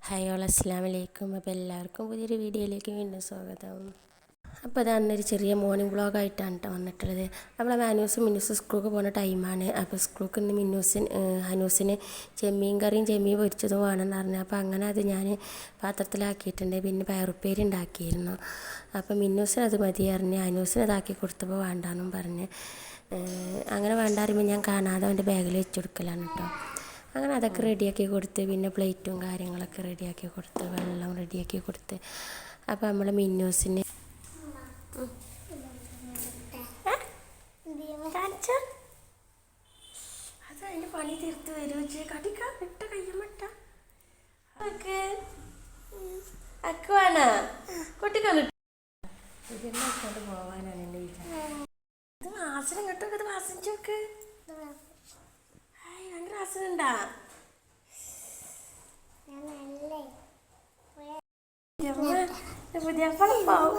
Hi all അസ്സലാമു അലൈക്കും. അപ്പോൾ എല്ലാവർക്കും പുതിയൊരു വീഡിയോയിലേക്ക് വീണ്ടും സ്വാഗതം. അപ്പോൾ അത് അന്നൊരു ചെറിയ മോർണിംഗ് വ്ളോഗായിട്ടാണ് കേട്ടോ വന്നിട്ടുള്ളത്. നമ്മളെ മാനൂസും മിന്നൂസും സ്കൂൾക്ക് പോകുന്ന ടൈമാണ്. അപ്പോൾ സ്കൂൾക്ക് ഇന്ന് ഹനൂസിന് ചെമ്മീൻ കറിയും ചെമ്മീൻ പൊരിച്ചതും വേണമെന്ന് പറഞ്ഞു. അപ്പോൾ അങ്ങനെ അത് ഞാൻ പാത്രത്തിലാക്കിയിട്ടുണ്ട്. പിന്നെ പയറുപ്പേരി ഉണ്ടാക്കിയിരുന്നു. അപ്പോൾ മിന്നൂസിന് അത് മതി പറഞ്ഞ് ഹനൂസിന് അതാക്കി കൊടുത്തപ്പോൾ വേണ്ടാന്നും പറഞ്ഞ് അങ്ങനെ വേണ്ട പറയുമ്പോൾ ഞാൻ കാണാതെ അവൻ്റെ ബാഗിൽ വെച്ച് കൊടുക്കലാണ് കേട്ടോ. അങ്ങനെ അതൊക്കെ റെഡിയാക്കി കൊടുത്ത് പിന്നെ പ്ലേറ്റും കാര്യങ്ങളൊക്കെ റെഡിയാക്കി കൊടുത്ത് വെള്ളം റെഡിയാക്കി കൊടുത്ത് അപ്പോൾ നമ്മൾ മിന്നൂസിന് അത് അതിൻ്റെ പണി തീർത്ത് വരും കടിക്ക ഇട്ട കയ്യമ്മട്ട അക്ക് വേണ കുട്ടിക്കൊണ്ട് ഇതിനെക്കൊണ്ട് പോവാനാണ് എൻ്റെ വിചാരം. ഇത് വാസന കേട്ടോ, ഇത് വാസിച്ചോക്ക് ഭയങ്കര വാസനുണ്ടാ. പുതിയ പണം പോവും.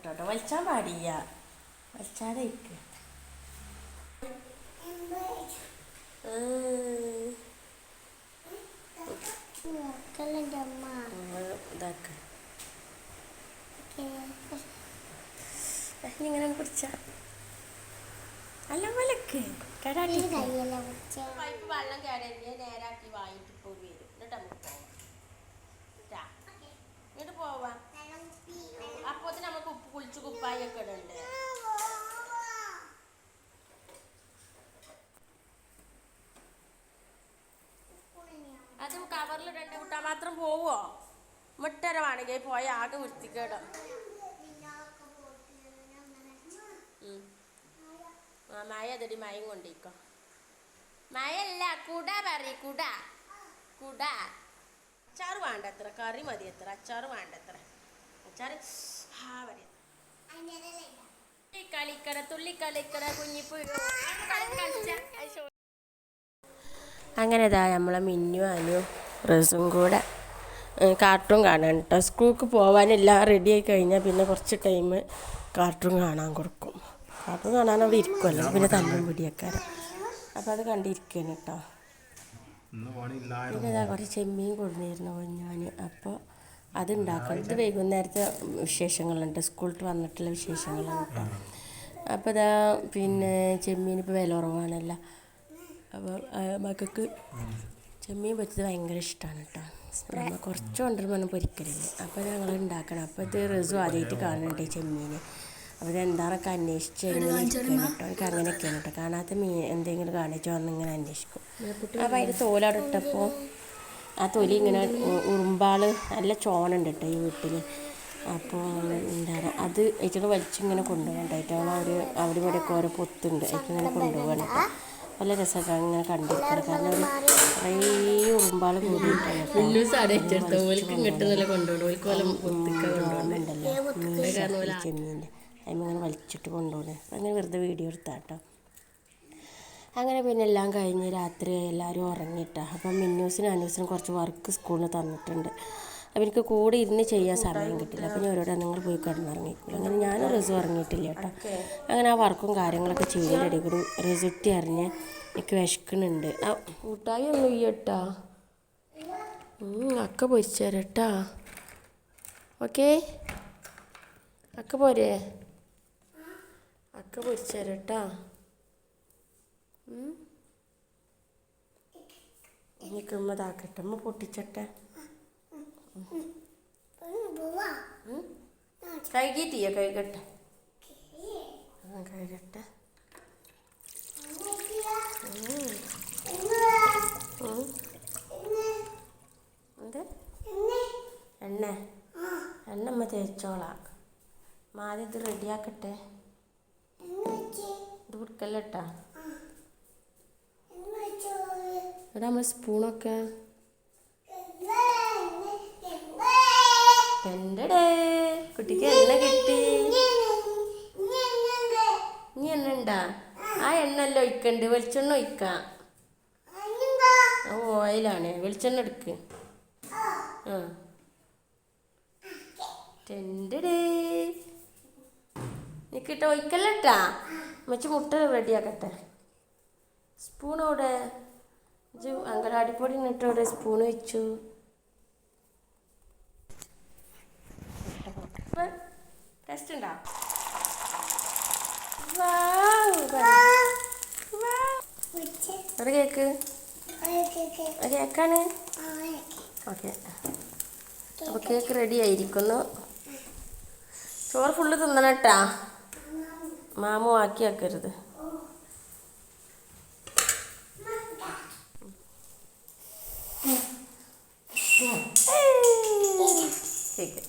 ട്ടോ വലിച്ചാൻ പാടില്ല, വലിച്ചാതെ ഇരിക്കുക. ഇതാക്ക ഇങ്ങനെ കുടിച്ച അല്ല പോലക്ക് കടാട്ടി പൈപ്പ് വെള്ളം കേടല്ലേ നേരാക്കി വാങ്ങിട്ട് പോയി വരും. എന്നിട്ട് നമുക്ക് പോവാം. എന്നിട്ട് പോവാം. അപ്പോത്തിന് നമുക്ക് ഉപ്പ് കുളിച്ച് കുപ്പായി ഒക്കെ ഇടണ്ട്. അത് കവറിലിടണ്ട കൂട്ടാൻ മാത്രം പോവോ? മുട്ടര വേണമെങ്കിൽ പോയ ആകെ വൃത്തിക്കേടും. മഴ അതടി മയം കൊണ്ടിരിക്കോ. മഴല്ല കുട പറ കുട കുട. അച്ചാറ് വേണ്ടത്ര, കറി മതി എത്ര, അച്ചാറ് വേണ്ടത്ര. അച്ചാറ് കളിക്കട തുള്ളി കളിക്കട കുഞ്ഞിപ്പൂ. അങ്ങനെ ഇതാ നമ്മളെ മിന്നു അനു റസും കൂടെ കാർട്ടൂൺ കാണാൻ കേട്ടോ. സ്കൂൾക്ക് പോകാനെല്ലാം റെഡിയായി കഴിഞ്ഞാൽ പിന്നെ കുറച്ച് ടൈം കാർട്ടൂൺ കാണാൻ കൊടുക്കും. കാർട്ടൂൺ കാണാൻ അവിടെ ഇരിക്കുമല്ലോ, പിന്നെ തല്ലും പിടിയൊക്കെ. അപ്പോൾ അത് കണ്ടിരിക്കുകയാണ് കേട്ടോ. പിന്നെ ഇതാ കുറച്ച് ചെമ്മീൻ കൊടുന്നിരുന്നു ഞാൻ. അപ്പോൾ അതുണ്ടാക്കണം. ഇത് വൈകുന്നേരത്തെ വിശേഷങ്ങളുണ്ട്, സ്കൂളിൽ വന്നിട്ടുള്ള വിശേഷങ്ങളാണ് കേട്ടോ. അപ്പോൾ ഇതാ പിന്നെ ചെമ്മീൻ ഇപ്പോൾ വില കുറവാണല്ലോ. അപ്പോൾ മക്കൾക്ക് ചെമ്മീൻ പൊരിച്ചത് ഭയങ്കര ഇഷ്ടമാണ് കേട്ടോ. നമ്മൾ കുറച്ച് കൊണ്ടുവരുമ്പോൾ പൊരിക്കലില്ല. അപ്പോൾ ഞങ്ങൾ ഉണ്ടാക്കണം. അപ്പോൾ ഇത് റസു ആദ്യമായിട്ട് കാണുന്നുണ്ട് ചെമ്മീൻ. അപ്പോൾ ഇതെന്താണൊക്കെ അന്വേഷിച്ച് എങ്ങനെ ഇരിക്കണം കേട്ടോ. എനിക്ക് അങ്ങനെയൊക്കെയാണ് കേട്ടോ. കാണാത്ത മീൻ എന്തെങ്കിലും കാണിച്ചോ എന്നിങ്ങനെ അന്വേഷിക്കും. അപ്പോൾ അതിൻ്റെ തോലവിടെ ഇട്ടപ്പോൾ ആ തൊലി ഇങ്ങനെ ഉറുമ്പാൾ നല്ല ചോണുണ്ട് കേട്ടോ ഈ വീട്ടിൽ. അപ്പോൾ എന്താണ് അത് അതിനോട് വലിച്ചിങ്ങനെ കൊണ്ടുപോകണ്ടായിട്ട് അവർ അവിടെ ഇവിടെയൊക്കെ ഓരോ പൊത്തുണ്ട്, അതിങ്ങനെ കൊണ്ടുപോകണം കേട്ടോ. നല്ല രസമൊക്കെ അങ്ങനെ കണ്ടിരിക്കണം. കാരണം ഒരു കുറേ ഉറുമ്പാൾ കൂടിയിട്ടാണ് ചെമ്മീൻ്റെ അതിങ്ങനെ വലിച്ചിട്ട് കൊണ്ടുപോകണേ. അങ്ങനെ വെറുതെ വീഡിയോ എടുത്താൽ കേട്ടോ. അങ്ങനെ പിന്നെ എല്ലാം കഴിഞ്ഞ് രാത്രി എല്ലാവരും ഉറങ്ങിയിട്ടാ. അപ്പം മിന്നൂസിനും അനൂസിനും കുറച്ച് വർക്ക് സ്കൂളിൽ നിന്ന് തന്നിട്ടുണ്ട്. അപ്പോൾ എനിക്ക് കൂടെ ഇരുന്ന് ചെയ്യാൻ സമയം കിട്ടില്ല. അപ്പോൾ ഞാൻ ഓരോടെ നിങ്ങൾ പോയി കിടന്നിറങ്ങിക്കില്ല. അങ്ങനെ ഞാൻ റിസു ഇറങ്ങിയിട്ടില്ല കേട്ടോ. അങ്ങനെ ആ വർക്കും കാര്യങ്ങളൊക്കെ ചെയ്യുന്നതിൻ്റെ ഇടയിൽ കൂടി റിസുട്ടി അറിഞ്ഞ് എനിക്ക് വിശക്കുന്നുണ്ട്. ആ കൂട്ടായി ഒന്നും കേട്ടാ, അക്ക പൊരിച്ചു തരാം കേട്ടാ. ഓക്കേ അക്ക പോരേ, അക്ക പൊരിച്ചു തരാം കേട്ടാ. എനിക്ക് ഇതാക്കട്ടെ, അമ്മ പൊട്ടിച്ചട്ടെ. കഴുകിയിട്ടില്ല, കഴുകട്ടെ. കഴുകട്ടെ. എന്ത് എണ്ണ അമ്മ തേച്ചോളാം. ആദ്യം ഇത് റെഡിയാക്കട്ടെ. ഇത് കൊടുക്കല്ലേട്ടാ. ഇവിടെ നമ്മൾ സ്പൂണൊക്കെ എൻ്റെ കുട്ടിക്ക് എണ്ണ കിട്ടി. ഇനി എണ്ണ ഉണ്ടാ? ആ എണ്ണ എല്ലാം ഒഴിക്കണ്ട്, വെളിച്ചെണ്ണ ഒഴിക്കാം. ഓയിലാണ്, വെളിച്ചെണ്ണ എടുക്ക്. ആ ടെൻഡേ നിൽക്കിട്ട് ഒഴിക്കല്ലട്ടാ മച്ച് മുട്ട റെഡിയാക്കട്ടെ. സ്പൂണോടെ അങ്കലാടിപ്പൊടി ഇട്ടോടെ സ്പൂൺ വെച്ചു. ടേസ്റ്റ് ഉണ്ടോ? ഒരു കേക്ക് കേക്കാണ്. ഓക്കെ, അപ്പോൾ കേക്ക് റെഡി ആയിരിക്കുന്നു. ചോറ് ഫുള്ള് തിന്നണം കേട്ടാ, മാമു ആക്കി വെക്കരുത്. Cake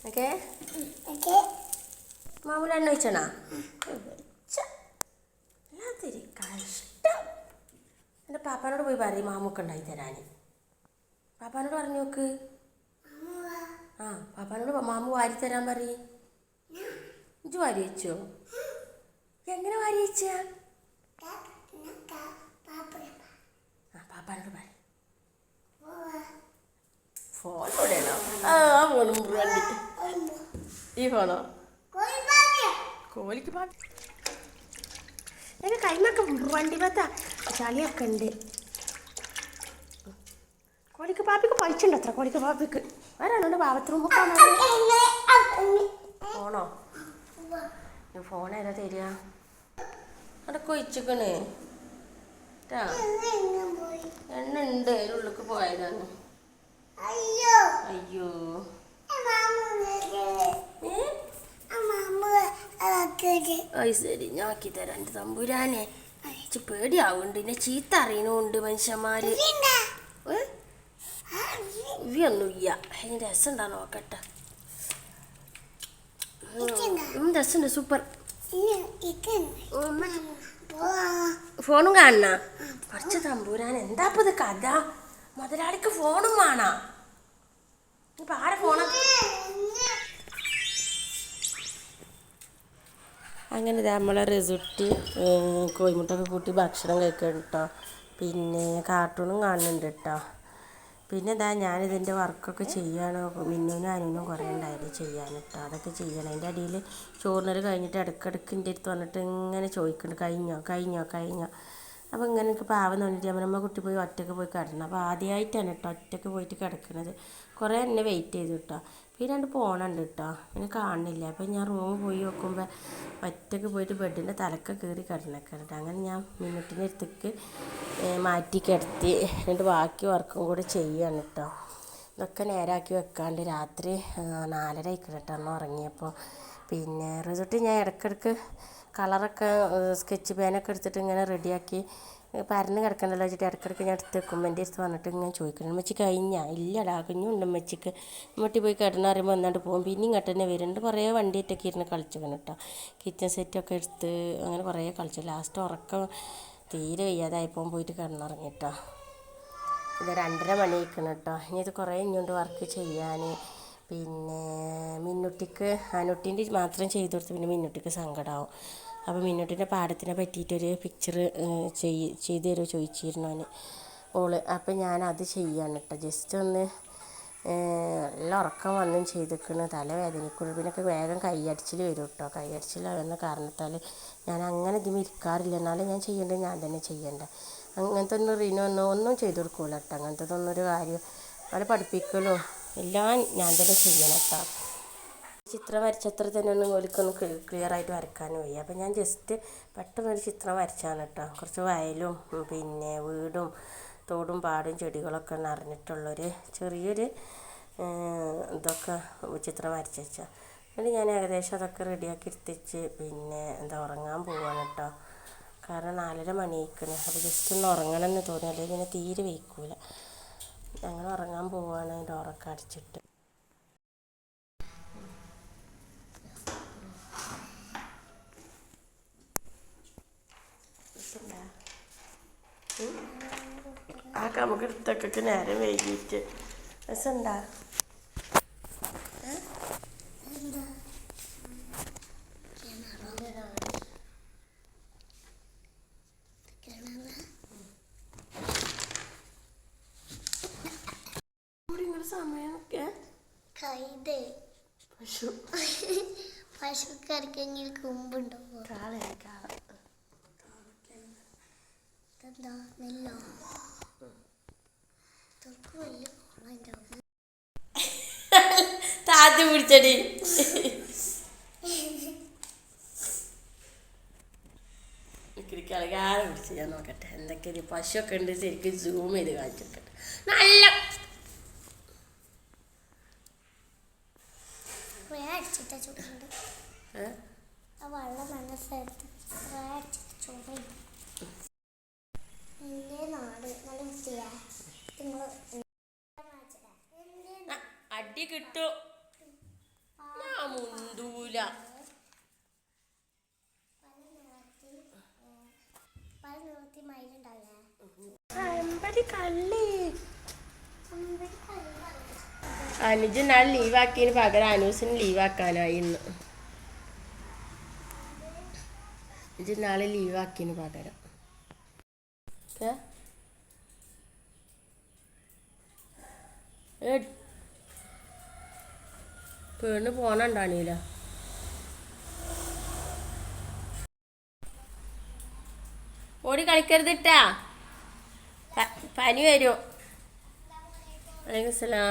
okay. മാമൂല എണ്ണ വെച്ചണാ എല്ലാത്തിരി കഷ്ടം. എൻ്റെ പാപ്പാനോട് പോയി പറയും മാമൂക്ക് ഉണ്ടായി തരാൻ. പാപ്പാനോട് പറഞ്ഞു നോക്ക്. ആ പാപ്പാനോട് മാമു വാരി തരാൻ പറയും. ഇഞ്ചു വാരി വെച്ചോ? എങ്ങനെ വാരി വെച്ച? ആ പാപ്പാനോട് പറ. ഫോൺ എവിടെയാണോ? ആ ഫോണും വണ്ടി. ഈ ഫോണോ? കോലിക്ക് പാപ്പി എൻ്റെ കൈമൊക്കെ വണ്ടി പത്താ ചളിയൊക്കെ ഉണ്ട്. കോലിക്ക് പാപ്പിക്ക് പഴിച്ചുണ്ട് അത്ര. കോലിക്ക് പാപ്പിക്ക് വരാനുണ്ട് ബാത്റൂം ഫോണോ? ഫോൺ ഏതാ തരിക? അതൊക്കെ ഒഴിച്ചിക്കണേ കേട്ടാ. എണ്ണ ഉണ്ട്, അതിനുള്ളിലേക്ക് പോയതാണ്. അയ്യോ അത് ശരി, ഞാൻ ആക്കി തരാം. എൻ്റെ തമ്പുരാനെ പേടിയാവുന്നുണ്ട്. എന്നെ ചീത്ത അറിയണുണ്ട് മനുഷ്യന്മാര്. ഇവയൊന്നുമില്ല. അതിന് രസം ഉണ്ടാ നോക്കട്ടെ. രസമുണ്ട്, സൂപ്പർ. ഫോണും കാണണ കുറച്ച് തമ്പുരാൻ. എന്താ ഇപ്പൊ ഇത് കഥ? മുതലാളിക്ക് ഫോണും വേണോ? ഇപ്പൊ ആരെ ഫോണൊക്കെ? അങ്ങനെ നമ്മളെ റിസുട്ടി കോഴിമുട്ടൊക്കെ കൂട്ടി ഭക്ഷണം കഴിക്കണം കേട്ടോ. പിന്നെ കാർട്ടൂണും കാണുന്നുണ്ട് കേട്ടോ. പിന്നെ ഞാനിതിൻ്റെ വർക്കൊക്കെ ചെയ്യാണ്. മിന്നുനും അനുനും കുറേ ഉണ്ടായിരുന്നു ചെയ്യാൻ കേട്ടോ. അതൊക്കെ ചെയ്യണം. അതിൻ്റെ അടിയിൽ ചോറിനൽ കഴിഞ്ഞിട്ട് ഇടയ്ക്കിടയ്ക്ക് എൻ്റെ അടുത്ത് വന്നിട്ട് ഇങ്ങനെ ചോദിക്കുന്നുണ്ട് കഴിഞ്ഞോ കഴിഞ്ഞോ കഴിഞ്ഞോ. അപ്പോൾ ഇങ്ങനെ എനിക്ക് പാവം തോന്നിയിട്ട് നമ്മൾ കുട്ടി പോയി ഒറ്റയ്ക്ക് പോയി കിടക്കണം. അപ്പോൾ ആദ്യമായിട്ടാണ് കേട്ടോ ഒറ്റയ്ക്ക് പോയിട്ട് കിടക്കുന്നത്. കുറേ എന്നെ വെയിറ്റ് ചെയ്തു കേട്ടോ. പിന്നെ രണ്ട് പോണുണ്ട് കേട്ടോ, പിന്നെ കാണുന്നില്ല. അപ്പോൾ ഞാൻ റൂമിൽ പോയി നോക്കുമ്പോൾ ഒറ്റയ്ക്ക് പോയിട്ട് ബെഡിൻ്റെ തലക്ക് കയറി കിടന്നൊക്കെ കേട്ടോ. അങ്ങനെ ഞാൻ മിനിറ്റിൻ്റെ അടുത്തേക്ക് മാറ്റി കിടത്തി. എന്നിട്ട് ബാക്കി വർക്കും കൂടെ ചെയ്യാണ് കേട്ടോ. ഇതൊക്കെ നേരാക്കി വെക്കാണ്ട് രാത്രി 4:30 ആയിക്കണം കേട്ടോ അന്ന് ഉറങ്ങിയപ്പോൾ. പിന്നെ റിസൾട്ട് ഞാൻ ഇടയ്ക്കിടയ്ക്ക് കളറൊക്കെ സ്കെച്ച് പെനൊക്കെ എടുത്തിട്ട് ഇങ്ങനെ റെഡിയാക്കി പരന്ന് കിടക്കണ്ടല്ലോ വെച്ചിട്ട് ഇടയ്ക്കിടയ്ക്ക് ഞാൻ എടുത്ത് വെക്കും. എൻ്റെ അടുത്ത് വന്നിട്ട് ഇങ്ങനെ ചോദിക്കണം ഉമ്മച്ചി കഴിഞ്ഞാൽ ഇല്ലടാ കുഞ്ഞുണ്ട് ഉമ്മച്ചിക്ക്. ഉമ്മട്ടി പോയി കിടന്ന് പറയുമ്പോൾ വന്നിട്ട് പോകും. പിന്നെയും ഇങ്ങോട്ട് തന്നെ വരുന്നുണ്ട്. കുറേ വണ്ടിയിട്ടൊക്കെ ഇരുന്ന് കളിച്ചിക്കണം കേട്ടോ. കിച്ചൺ സെറ്റൊക്കെ എടുത്ത് അങ്ങനെ കുറേ കളിച്ചു. ലാസ്റ്റ് ഉറക്കം തീരെ വയ്യാതായപ്പോൾ പോയിട്ട് കിടന്നുറങ്ങി കേട്ടോ. ഇത് 2:30 മണി ആയിക്കണം കേട്ടോ. ഇനി ഇത് കുറേ ഇങ്ങോട്ട് വർക്ക് ചെയ്യാൻ. പിന്നെ മിന്നുട്ടിക്ക് അനുട്ടീൻ്റെ മാത്രം ചെയ്ത് കൊടുത്ത് പിന്നെ മിന്നുട്ടിക്ക് സങ്കടമാവും. അപ്പോൾ മിന്നുട്ടിൻ്റെ പാടത്തിനെ പറ്റിയിട്ടൊരു പിക്ചർ ചെയ്ത് തരുമോ ചോദിച്ചിരുന്നു അവന് ഓള്. അപ്പോൾ ഞാനത് ചെയ്യാണ് കേട്ടോ. ജസ്റ്റ് ഒന്ന് നല്ല ഉറക്കം വന്നും ചെയ്തിരിക്കുന്നു. തലവേദനയ്ക്കുള്ളൂ. പിന്നൊക്കെ വേഗം കൈയടിച്ചിൽ വരും കേട്ടോ. കൈയടിച്ചിൽ വരുന്ന കാരണത്താൽ ഞാൻ അങ്ങനെ ഇതിന് ഇരിക്കാറില്ല. എന്നാലും ഞാൻ ചെയ്യേണ്ടത് ഞാൻ തന്നെ ചെയ്യേണ്ടത്. അങ്ങനത്തെ ഒന്നും ഒന്നും ചെയ്ത് കൊടുക്കൂല കേട്ടോ. അങ്ങനത്തതൊന്നും ഒരു കാര്യം അവരെ പഠിപ്പിക്കലോ എല്ലാം ഞാൻ തന്നെ ചെയ്യണം കേട്ടോ. ചിത്രം വരച്ചത്ര തന്നെ ഒന്നും ഓലിക്കൊന്നും ക്ലിയറായിട്ട് വരയ്ക്കാനും വയ്യ. അപ്പോൾ ഞാൻ ജസ്റ്റ് പെട്ടെന്നൊരു ചിത്രം വരച്ചാണ് കേട്ടോ. കുറച്ച് വയലും പിന്നെ വീടും തോടും പാടും ചെടികളൊക്കെ നിറഞ്ഞിട്ടുള്ളൊരു ചെറിയൊരു ഇതൊക്കെ ചിത്രം വരച്ച് വെച്ചാൽ. എന്നിട്ട് ഞാൻ ഏകദേശം അതൊക്കെ റെഡിയാക്കി എടുത്തിച്ച് പിന്നെ ഉറങ്ങാൻ പോവാണ് കേട്ടോ. കാരണം 4:30 മണി ആയിക്കണ്. അപ്പോൾ ജസ്റ്റ് ഒന്ന് ഉറങ്ങണമെന്ന് തോന്നി, അല്ലെങ്കിൽ പിന്നെ തീരെ വയ്ക്കൂല. അങ്ങനെ ഉറങ്ങാൻ പോവാണ് ഡോറൊക്കെ അടച്ചിട്ട്. ആ നമുക്ക് എടുത്തൊക്കെ നേരം വൈകിട്ട് രസമുണ്ടാ? സമയമൊക്കെ പശു പശുക്കറിക്കെങ്കിൽ കൊമ്പുണ്ടോ? എന്താ നെല്ലോ താത്തി പിടിച്ചടി. കളിക്കാരെ പിടിച്ച് ഞാൻ നോക്കട്ടെ എന്തൊക്കെ പശുവൊക്കെ ഉണ്ട്. ശരിക്കും സൂം ചെയ്ത് കാണിച്ചിട്ട് നല്ല അടിച്ചിട്ടാ ചൂടുണ്ട്. ആ വെള്ളം നല്ല സ്ഥലത്ത് അടിച്ചിട്ട് ചൂടുണ്ട്. എൻ്റെ നാട് നല്ല വൃത്തിയാ. നിങ്ങൾ അടി കിട്ടും. ഞാൻ മുണ്ടൂല. പല നിറത്തി മയിലുണ്ടാവില്ലേ? കള്ളി അനുജ് നാളെ ലീവാക്കിയതിന് പകരം അനൂസിന് ലീവാക്കാനായി ഇന്ന്. അനുജ് നാളെ ലീവാക്കിയതിന് പകരം പെണ്ണ് പോണണ്ടാണീല. ഓടി കളിക്കരുതിട്ടാ, പനി വരും. വലൈക്കും സലാം.